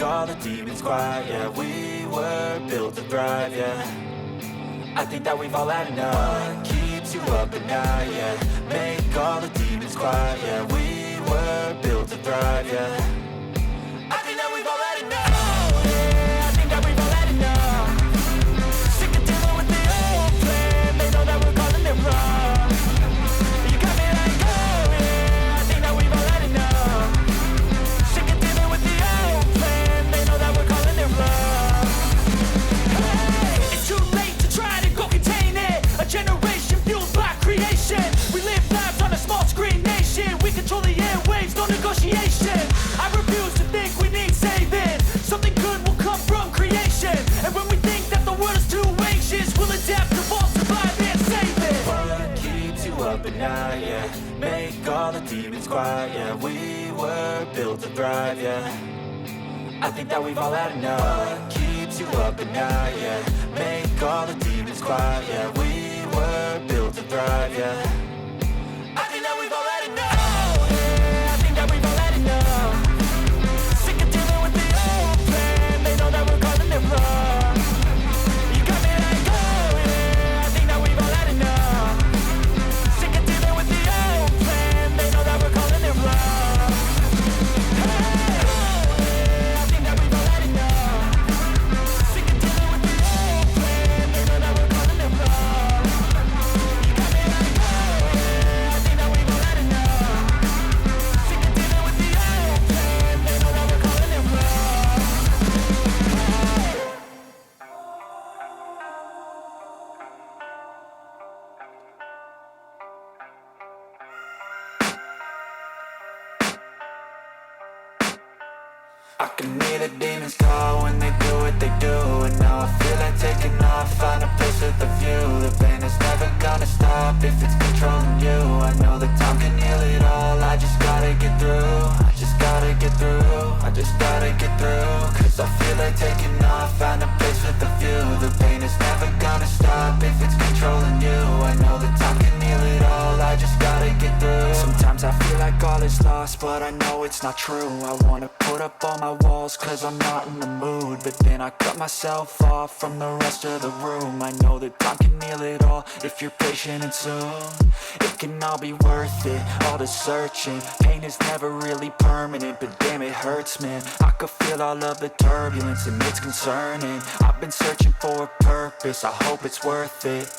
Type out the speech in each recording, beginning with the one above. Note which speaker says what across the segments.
Speaker 1: all the demons quiet. Yeah, we were built to thrive, yeah. I think that we've all had enough. What keeps you up at night, yeah. Make all the demons quiet, yeah. We were built to thrive, yeah. I think that we've all had enough. Oh, yeah, I think that we've all had enough. Sick of dealing with the old plan. They know that we're calling it wrong. You got me like, oh yeah, I think that we've all had enough. Sick of dealing with the old plan. They know that we're calling it wrong. Hey, it's too late to try to go contain it. A generation fueled by creation. We live lives on a small screen nation. We control the airwaves, no negotiation. I refuse to think we need saving. Something good will come from creation. And when we think that the world is too anxious, we'll adapt, evolve, survive and save it. What keeps you up at night, yeah. Make all the demons quiet, yeah. We were built to thrive, yeah. I think that we've all had enough. What keeps you up at night, yeah. Make all the demons quiet, yeah. We were built to thrive, yeah. I think that we've all had enough. Oh yeah, I think that we've all had enough. Sick of dealing with the old plan. They know that we're calling it wrong. You got me like, oh yeah, I think that we've all had enough. Sick of dealing with the old plan. They know that we're calling it wrong. Hey, oh yeah, I think that we've all had enough. Sick of dealing with the old plan. They know that we're calling it wrong. You got me like, oh yeah, I think that we've all had enough. Sick of dealing with the old plan. They know that we're calling it wrong. I can hear the demons call when they do what they do. And now I feel like taking off, find a place with a view. The pain is never gonna stop if it's controlling you. I know that time can heal it all, I just gotta get through. I just gotta get through, I just gotta get through. Cause I feel like taking off, find a place with a view. The pain is never gonna stop if it's controlling you. I know that time can heal it all, I just gotta get through. Sometimes I feel like all is lost, but I know it's not true. I wanna put up all my walls cause I'm not in the mood. But then I cut myself off from the rest of the room. I know that time can heal it all if you're patient and soon. It can all be worth it, all the searching. Pain is never really permanent, but damn it hurts, man. I could feel all of the turbulence and it's concerning. I've been searching for a purpose, I hope it's worth it.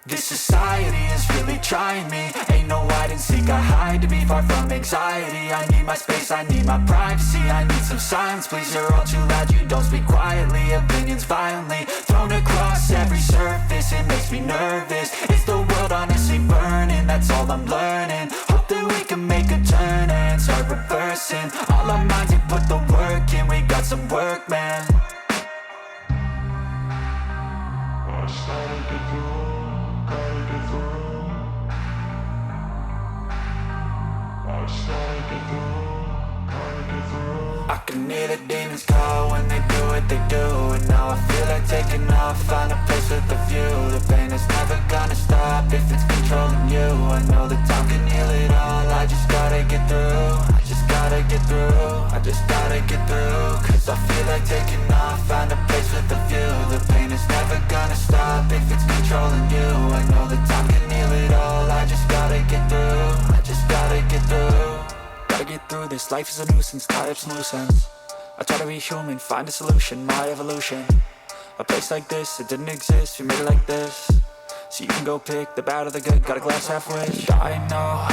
Speaker 1: This society is really trying me. Ain't no hide and seek, I hide to be far from anxiety. I need my space, I need my privacy. I need some silence, please, you're all too loud. You don't speak quietly, opinions violently thrown across every surface. It makes me nervous, is the world honestly burning? That's all I'm learning. Hope that we can make a turn and start reversing all our minds and put the work in. We got some work, man. I started to do. I can hear the demons call when they do what they do. And now I feel like taking off, find a place with a view. The pain is never gonna stop if it's controlling you. I know that time can heal it all, I just gotta get through. I just gotta get through, I just gotta get through. Cause I feel like taking off, find a place with a view. The pain is never gonna stop if it's controlling you. I know that time can heal it all, I just gotta get through. I just gotta get through. Gotta get through this, life is a nuisance, tie up some loose ends. I try to be human, find a solution, my evolution. A place like this, it didn't exist, we made it like this. So you can go pick the bad or the good, got a glass halfway. I know,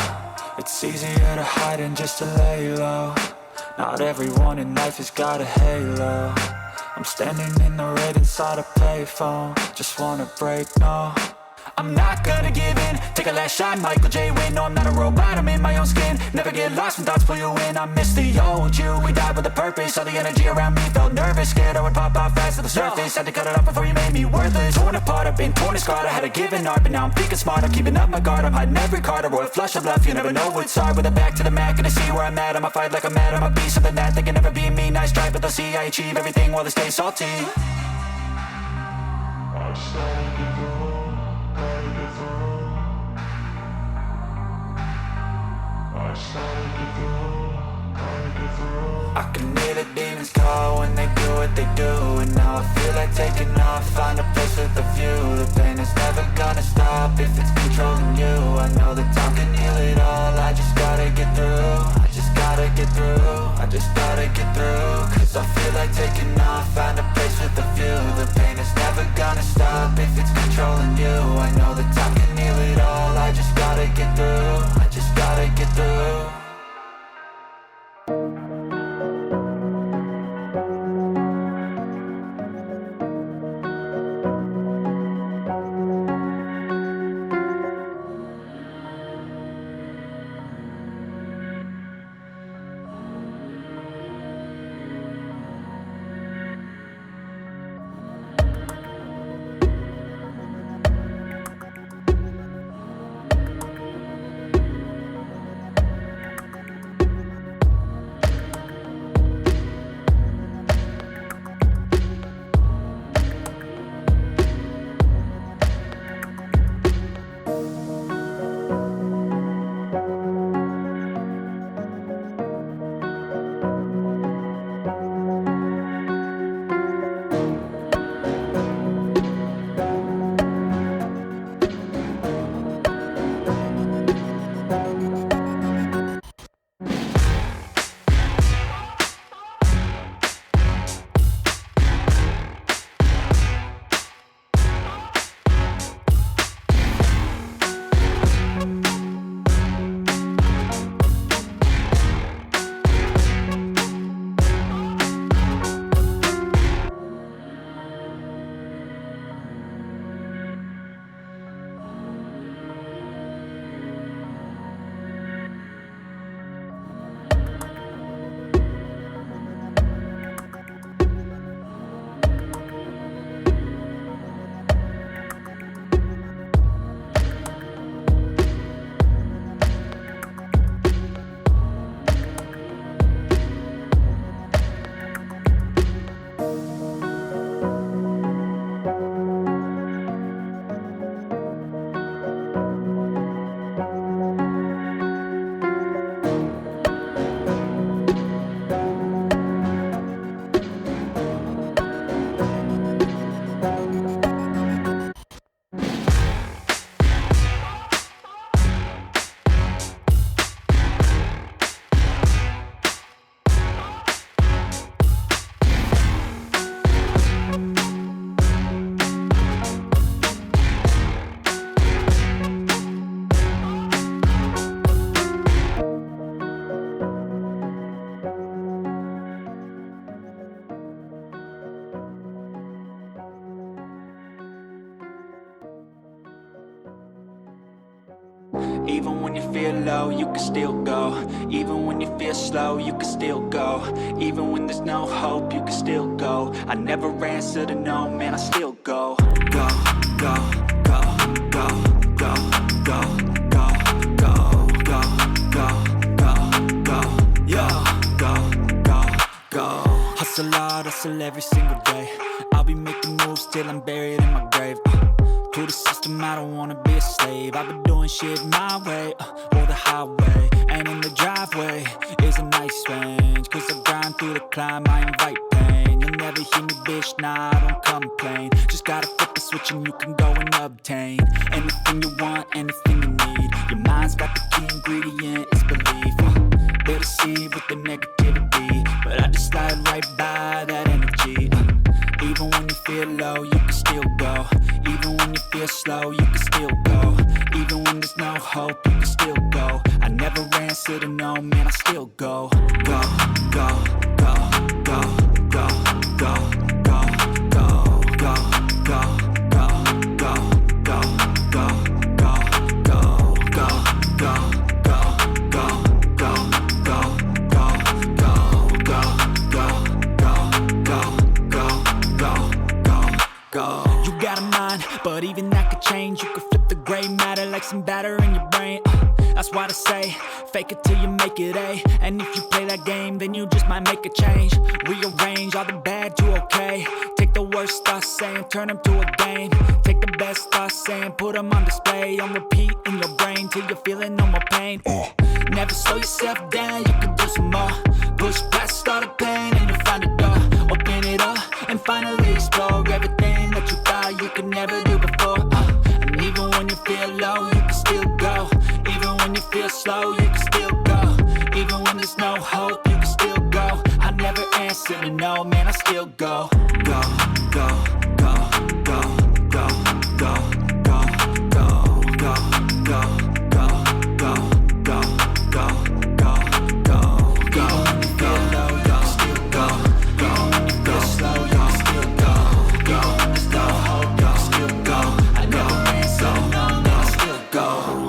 Speaker 1: it's easier to hide than just to lay low. Not everyone in life has got a halo. I'm standing in the red inside a payphone. Just wanna break, no, I'm not gonna give in. Take a last shot, Michael J. Win. No, I'm not a robot, I'm in my own skin. Never get lost when thoughts pull you in. I miss the old you, we died with a purpose. All the energy around me felt nervous, scared I would pop off fast to the surface. Had to cut it off before you made me worthless. Torn apart, I've been torn and scarred. I had a given art, but now I'm thinking smart. I'm keeping up my guard, I'm hiding every card. A royal flush of love, you never know what's hard. With a back to the mat, gonna see where I'm at. I'ma fight like I'm mad, I'ma be something that they can never be me. Nice try, but they'll see I achieve everything while they stay salty. I started to go. I started to do, I can hear the demons call when they do what they do. And now I feel like taking off, find a place with a view. The pain is never gonna stop if it's controlling you. I know that time can heal it all, I just gotta get through. I just gotta get through, I just gotta get through. Cause I feel like taking off, find a place with a view. The pain is never gonna stop if it's controlling you. I know that time can heal it all, I just gotta get through. I just gotta get through. Even when you feel low, you can still go. Even when you feel slow, you can still go. Even when there's no hope, you can still go. I never answer to no, man, I still go. Go, go, go, go, go, go, go, go, go, go, go, go, yo, go, go, go. Hustle hard, hustle every single day. I'll be making moves till I'm buried in my grave. To the system, I don't wanna be a slave. I've been doing shit my way, or the highway. And in the driveway is a nice range. Cause I grind through the climb, I invite pain. You'll never hear me, bitch, nah, I don't complain. Just gotta flip the switch and you can go and obtain anything you want, anything you need. Your mind's got the key ingredient, it's belief. They'll deceive with the negativity, but I just slide right by that energy. Even when you feel low, you can still go. Even when you feel slow, you can still go. Even when there's no hope, you can still go. I never answer to no, man, I still go. Go, go, go, go, go, go, go, go, go, go, go, go, go, go, go, go, go, go. You got a mind, but even that could change. You could flip the gray matter like some batter in your brain. That's why they say, fake it till you make it A. And if you play that game, then you just might make a change. Rearrange all the bad to okay. Take
Speaker 2: Take the worst thoughts saying, turn them to a game. Take the best thoughts saying, put them on display. On repeat in your brain till you're feeling no more pain. Never slow yourself down, you can do some more. Push past all the pain and you'll find a door. Open it up and finally explore everything that you thought you could never do before. And even when you feel low, you can still go. Even when you feel slow, you can still go. Even when there's no hope, you can still go. I never answer to no, man, I still go. Go, go, go, go, go, go, go, go, go, go, go, go, go, go, go, go, go. Even when you feel low, you can still go. Even when you feel slow, you can still go. Even when there's no hope, you can still go. I never answer to no, man, I still go.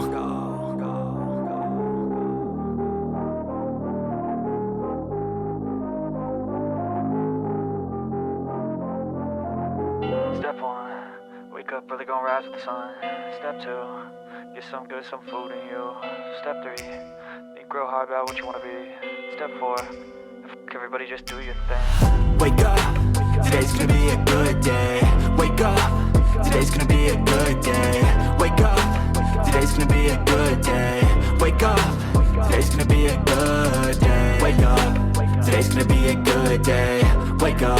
Speaker 3: Step 1, wake up early, gonna rise with the sun. Step 2, get some good, some food in you. Step 3, think real hard about what you wanna be. Step 4, fuck everybody, just do your thing.
Speaker 1: Wake up, today's gonna be a good day. Wake up, today's gonna be a good day. Wake up, today's gonna be a good day. Wake up, today's gonna be a good day. Wake up, today's gonna be a good day. Wake up,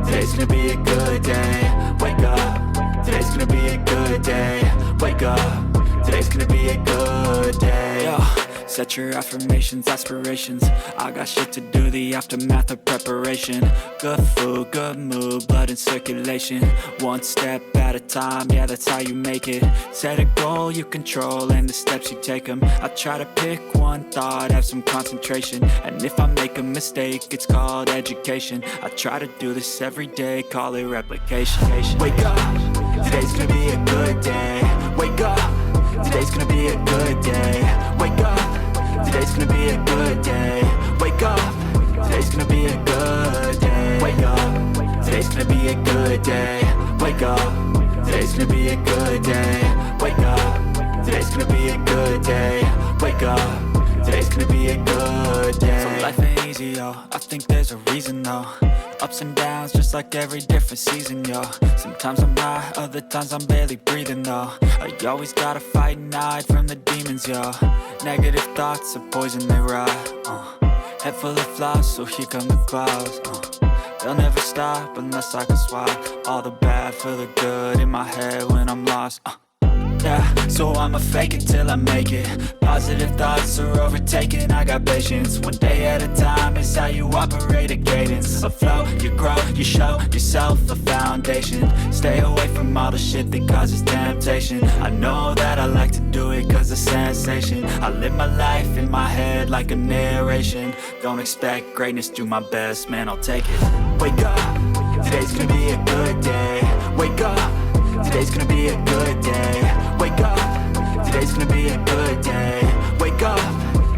Speaker 1: today's gonna be a good day. Wake up, today's gonna be a good day. Wake up, today's gonna be a good day.
Speaker 2: Yo, set your affirmations, aspirations. I got shit to do, the aftermath of preparation. Good food, good mood, blood in circulation. One step at a time, yeah, that's how you make it. Set a goal you control and the steps you take them. I try to pick one thought, have some concentration. And if I make a mistake, it's called education. I try to do this every day, call it replication.
Speaker 1: Wake up, today's gonna be a good day. Wake up, today's gonna be a good day. Wake up, today's gonna be a good day. Wake up, today's gonna be a good day. Wake up, today's gonna be a good day. Wake up, today's gonna be a good day. Wake up, today's gonna be a good day. Wake up, today's gonna be a good day.
Speaker 2: So life ain't easy, yo, I think there's a reason though. Ups and downs, just like every different season, yo. Sometimes I'm high, other times I'm barely breathing, though. I always gotta fight and hide from the demons, yo. Negative thoughts are poison, they rot. Head full of flies, so here come the clouds. They'll never stop unless I can swap all the bad for the good in my head when I'm lost. Yeah, so I'ma fake it till I make it. Positive thoughts are overtaken, I got patience. One day at a time is how you operate a cadence. A flow, you grow, you show yourself a foundation. Stay away from all the shit that causes temptation. I know that I like to do it cause it's sensation. I live my life in my head like a narration. Don't expect greatness, do my best, man, I'll take it.
Speaker 1: Wake up, today's gonna be a good day. Wake up, today's gonna be a good day. Wake up, today's gonna be a good day. Wake up,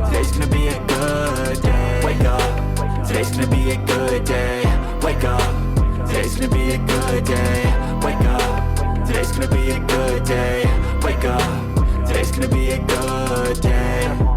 Speaker 1: today's gonna be a good day. Wake up, today's gonna be a good day. Wake up, today's gonna be a good day. Wake up, today's gonna be a good day. Wake up, today's gonna be a good day.